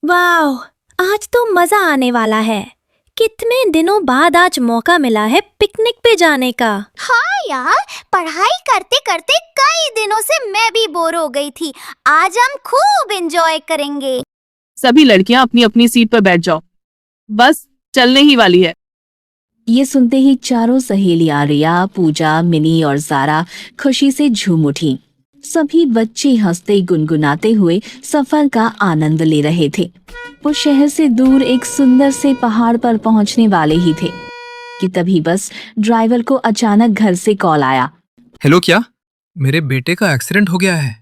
वाह, आज तो मजा आने वाला है। कितने दिनों बाद आज मौका मिला है पिकनिक पे जाने का। हाँ यार, पढ़ाई करते करते कई दिनों से मैं भी बोर हो गई थी। आज हम खूब एंजॉय करेंगे। सभी लड़कियां अपनी अपनी सीट पर बैठ जाओ, बस चलने ही वाली है। ये सुनते ही चारों सहेलियां रिया, पूजा, मिनी और जारा खुशी से झूम उठी। सभी बच्चे हंसते गुनगुनाते हुए सफर का आनंद ले रहे थे। वो शहर से दूर एक सुंदर से पहाड़ पर पहुंचने वाले ही थे कि तभी बस ड्राइवर को अचानक घर से कॉल आया। हेलो, क्या मेरे बेटे का एक्सीडेंट हो गया है?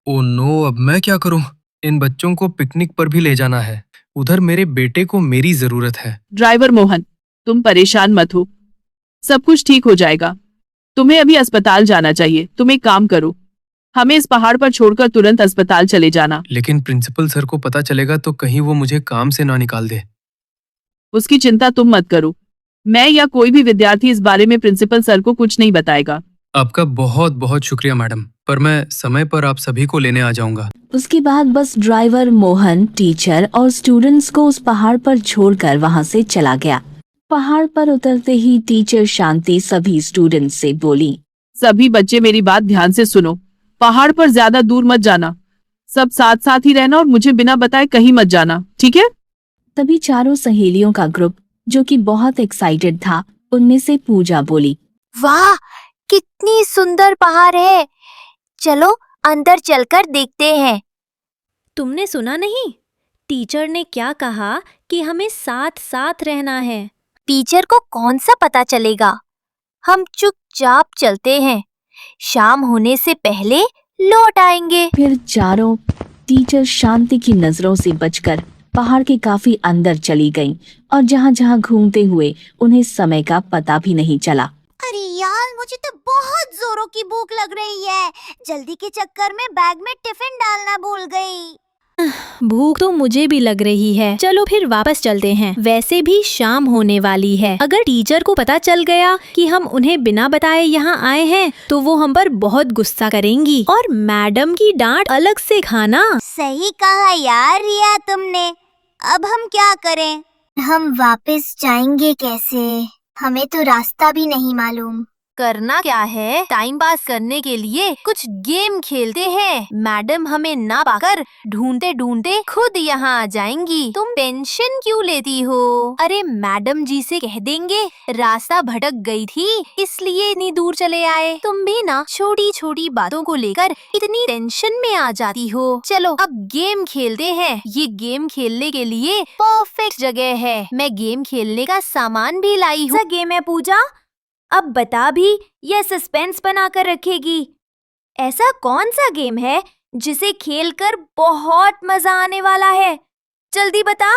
ओह नो, अब मैं क्या करूं? इन बच्चों को पिकनिक पर भी ले जाना है। उधर मेरे बेटे को मेरी जरूरत है। ड्राइवर मोहन, तुम परेशान मत हो, सब कुछ ठीक हो जाएगा। तुम्हें अभी अस्पताल जाना चाहिए। तुम एक काम करो, हमें इस पहाड़ पर छोड़कर तुरंत अस्पताल चले जाना। लेकिन प्रिंसिपल सर को पता चलेगा तो कहीं वो मुझे काम से ना निकाल दे। उसकी चिंता तुम मत करो, मैं या कोई भी विद्यार्थी इस बारे में प्रिंसिपल सर को कुछ नहीं बताएगा। आपका बहुत बहुत शुक्रिया मैडम, पर मैं समय पर आप सभी को लेने आ जाऊंगा। उसके बाद बस ड्राइवर मोहन टीचर और स्टूडेंट्स को उस पहाड़ पर छोड़कर वहां से चला गया। पहाड़ पर उतरते ही टीचर शांति सभी स्टूडेंट्स से बोली, सभी बच्चे मेरी बात ध्यान से सुनो, पहाड़ पर ज्यादा दूर मत जाना, सब साथ साथ ही रहना और मुझे बिना बताए कहीं मत जाना, ठीक है? तभी चारों सहेलियों का ग्रुप जो कि बहुत एक्साइटेड था, उनमें से पूजा बोली, वाह, कितनी सुंदर पहाड़ है। चलो अंदर चलकर देखते हैं। तुमने सुना नहीं? टीचर ने क्या कहा कि हमें साथ साथ रहना है। टीचर को कौन सा पता चलेगा? हम चुपचाप चलते हैं, शाम होने से पहले लौट आएंगे। फिर चारों टीचर शांति की नजरों से बचकर पहाड़ के काफी अंदर चली गईं और जहां जहां घूमते हुए उन्हें समय का पता भी नहीं चला। अरे यार, मुझे तो बहुत जोरों की भूख लग रही है। जल्दी के चक्कर में बैग में टिफिन डालना भूल गई। भूख तो मुझे भी लग रही है। चलो फिर वापस चलते हैं, वैसे भी शाम होने वाली है। अगर टीचर को पता चल गया कि हम उन्हें बिना बताए यहाँ आए हैं तो वो हम पर बहुत गुस्सा करेंगी और मैडम की डांट अलग से खाना। सही कहा यार रिया तुमने। अब हम क्या करें? हम वापस जाएंगे कैसे? हमें तो रास्ता भी नहीं मालूम। करना क्या है, टाइम पास करने के लिए कुछ गेम खेलते हैं। मैडम हमें ना पाकर ढूंढते ढूंढते खुद यहाँ आ जाएंगी। तुम टेंशन क्यों लेती हो? अरे मैडम जी से कह देंगे रास्ता भटक गई थी इसलिए इतनी दूर चले आए। तुम भी ना छोटी छोटी बातों को लेकर इतनी टेंशन में आ जाती हो। चलो अब गेम खेलते हैं। ये गेम खेलने के लिए परफेक्ट जगह है। मैं गेम खेलने का सामान भी लाई हूँ। गेम है पूजा? अब बता भी, यह सस्पेंस बना कर रखेगी। ऐसा कौन सा गेम है जिसे खेलकर बहुत मजा आने वाला है? जल्दी बता।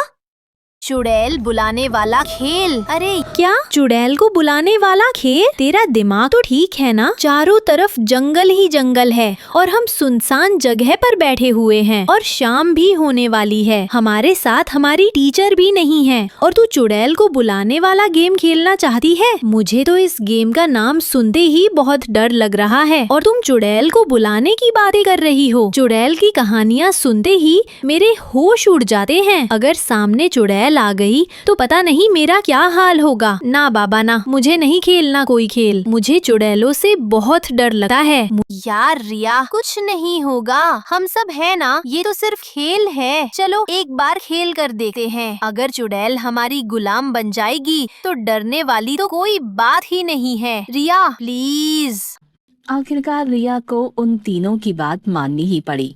चुड़ैल बुलाने वाला खेल। अरे क्या चुड़ैल को बुलाने वाला खेल? तेरा दिमाग तो ठीक है ना? चारों तरफ जंगल ही जंगल है और हम सुनसान जगह पर बैठे हुए हैं और शाम भी होने वाली है। हमारे साथ हमारी टीचर भी नहीं है और तू चुड़ैल को बुलाने वाला गेम खेलना चाहती है? मुझे तो इस गेम का नाम सुनते ही बहुत डर लग रहा है और तुम चुड़ैल को बुलाने की बातें कर रही हो। चुड़ैल की कहानियाँ सुनते ही मेरे होश उड़ जाते हैं। अगर सामने चुड़ैल आ गई तो पता नहीं मेरा क्या हाल होगा। ना बाबा ना, मुझे नहीं खेलना कोई खेल। मुझे चुड़ैलों से बहुत डर लगता है। यार रिया, कुछ नहीं होगा, हम सब है ना। ये तो सिर्फ खेल है। चलो एक बार खेल कर देखते हैं। अगर चुड़ैल हमारी गुलाम बन जाएगी तो डरने वाली तो कोई बात ही नहीं है। रिया प्लीज। आखिरकार रिया को उन तीनों की बात माननी ही पड़ी।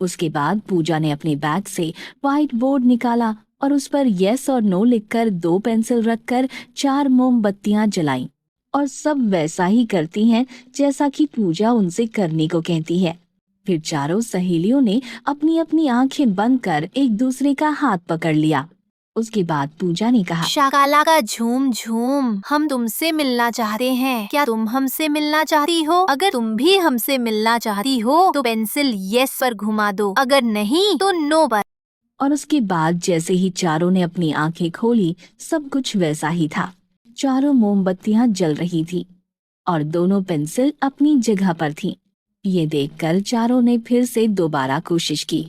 उसके बाद पूजा ने अपने बैग से व्हाइट बोर्ड निकाला और उस पर यस और नो लिखकर 2 पेंसिल रखकर 4 मोमबत्तियां जलाईं और सब वैसा ही करती हैं जैसा कि पूजा उनसे करने को कहती है। फिर चारों सहेलियों ने अपनी अपनी आंखें बंद कर एक दूसरे का हाथ पकड़ लिया। उसके बाद पूजा ने कहा, शाकाला का झूम झूम, हम तुमसे मिलना चाहते हैं। क्या तुम हमसे मिलना चाहती हो? अगर तुम भी हमसे मिलना चाहती हो तो पेंसिल यस पर घुमा दो, अगर नहीं तो नो पर। और उसके बाद जैसे ही चारों ने अपनी आंखें खोली, सब कुछ वैसा ही था। चारों मोमबत्तियां जल रही थी और दोनों पेंसिल अपनी जगह पर थीं। ये देखकर चारों ने फिर से दोबारा कोशिश की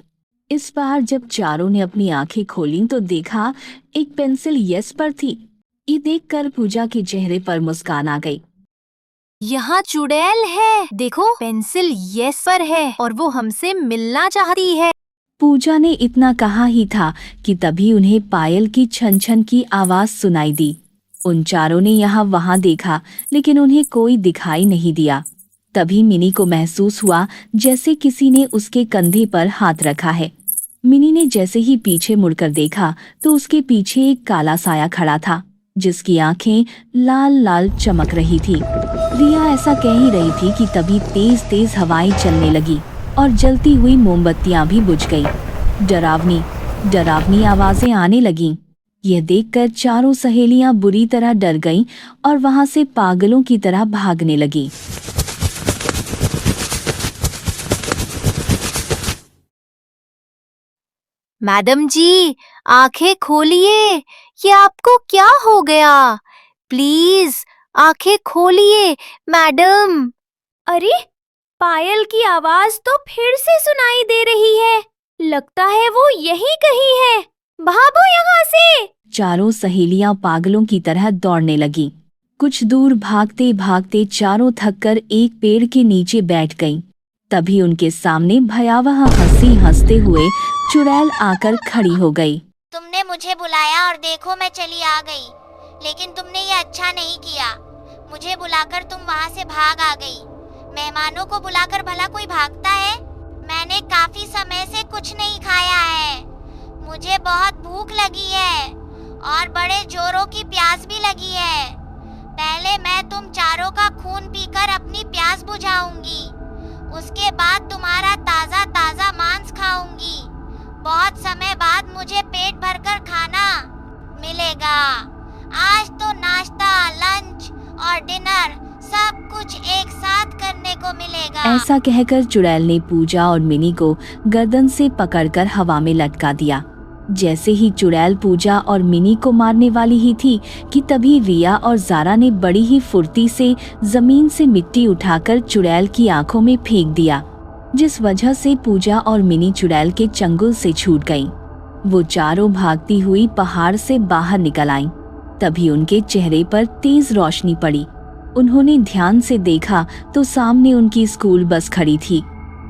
इस बार जब चारों ने अपनी आंखें खोली तो देखा एक पेंसिल यस पर थी। ये देखकर पूजा के चेहरे पर मुस्कान आ गई। यहाँ चुड़ैल है, देखो पेंसिल यस पर है और वो हमसे मिलना चाहती है। पूजा ने इतना कहा ही था कि तभी उन्हें पायल की छन छन की आवाज सुनाई दी। उन चारों ने यहाँ वहाँ देखा लेकिन उन्हें कोई दिखाई नहीं दिया। तभी मिनी को महसूस हुआ जैसे किसी ने उसके कंधे पर हाथ रखा है। मिनी ने जैसे ही पीछे मुड़कर देखा तो उसके पीछे एक काला साया खड़ा था जिसकी आंखें लाल लाल चमक रही थी। रिया ऐसा कह ही रही थी कि तभी तेज तेज हवाएं चलने लगी और जलती हुई मोमबत्तियां भी बुझ गई। डरावनी डरावनी आवाजें आने लगीं। यह देखकर चारों सहेलियां बुरी तरह डर गईं और वहां से पागलों की तरह भागने लगीं। मैडम जी, आंखें खोलिए, ये आपको क्या हो गया? प्लीज आंखें खोलिए मैडम। अरे, पायल की आवाज तो फिर से सुनाई दे रही है। लगता है वो यहीं कहीं है। भागो यहाँ से। चारों सहेलियां पागलों की तरह दौड़ने लगीं। कुछ दूर भागते भागते चारों थककर एक पेड़ के नीचे बैठ गईं। तभी उनके सामने भयावह हंसी हंसते हुए चुड़ैल आकर खड़ी हो गई। तुमने मुझे बुलाया और देखो मैं चली आ गई, लेकिन तुमने ये अच्छा नहीं किया। मुझे बुलाकर तुम वहाँ से भाग आ गई। मेहमानों को बुलाकर भला कोई भागता है? मैंने काफी समय से कुछ नहीं खाया है। मुझे बहुत भूख लगी है और बड़े जोरों की प्यास भी लगी है। पहले मैं तुम चारों का खून पीकर अपनी प्यास बुझाऊंगी, उसके बाद तुम्हारा ताजा ताजा मांस खाऊंगी। बहुत समय बाद मुझे पेट भरकर खाना मिलेगा। आज तो नाश्ता, लंच और डिनर सब कुछ एक साथ करने को मिलेगा। ऐसा कहकर चुड़ैल ने पूजा और मिनी को गर्दन से पकड़कर हवा में लटका दिया। जैसे ही चुड़ैल पूजा और मिनी को मारने वाली ही थी कि तभी रिया और ज़ारा ने बड़ी ही फुर्ती से जमीन से मिट्टी उठाकर चुड़ैल की आंखों में फेंक दिया, जिस वजह से पूजा और मिनी चुड़ैल के चंगुल से छूट गईं। वो चारों भागती हुई पहाड़ से बाहर निकल आईं। तभी उनके चेहरे पर तेज रोशनी पड़ी। उन्होंने ध्यान से देखा तो सामने उनकी स्कूल बस खड़ी थी।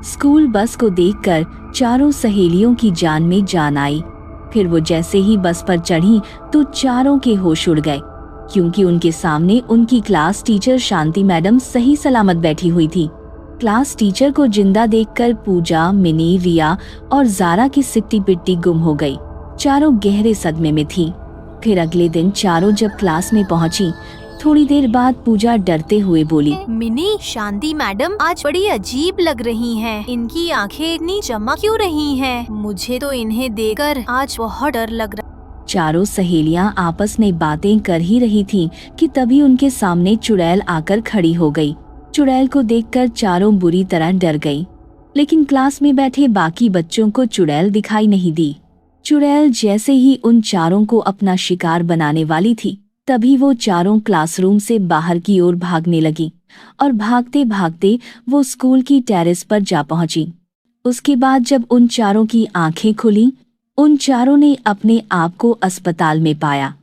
स्कूल बस को देखकर चारों सहेलियों की जान में जान आई। फिर वो जैसे ही बस पर चढ़ी तो चारों के होश उड़ गए, क्योंकि उनके सामने उनकी क्लास टीचर शांति मैडम सही सलामत बैठी हुई थी। क्लास टीचर को जिंदा देखकर पूजा, मिनी, रिया और ज़ारा की सिट्टी पिट्टी गुम हो गई। चारों गहरे सदमे में थी। फिर अगले दिन चारों जब क्लास में पहुंची, थोड़ी देर बाद पूजा डरते हुए बोली, मिनी, शांति मैडम आज बड़ी अजीब लग रही हैं। इनकी आंखें इतनी चमक क्यों रही हैं? मुझे तो इन्हें देखकर आज बहुत डर लग रहा। चारों सहेलियां आपस में बातें कर ही रही थीं कि तभी उनके सामने चुड़ैल आकर खड़ी हो गई। चुड़ैल को देखकर चारों बुरी तरह डर गई, लेकिन क्लास में बैठे बाकी बच्चों को चुड़ैल दिखाई नहीं दी। चुड़ैल जैसे ही उन चारों को अपना शिकार बनाने वाली थी, तभी वो चारों क्लासरूम से बाहर की ओर भागने लगी और भागते भागते वो स्कूल की टेरेस पर जा पहुंची। उसके बाद जब उन चारों की आंखें खुली, उन चारों ने अपने आप को अस्पताल में पाया।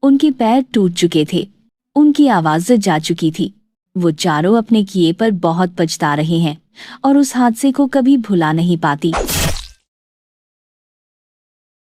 उनके पैर टूट चुके थे, उनकी आवाज जा चुकी थी। वो चारों अपने किए पर बहुत पछता रहे हैं और उस हादसे को कभी भुला नहीं पाती।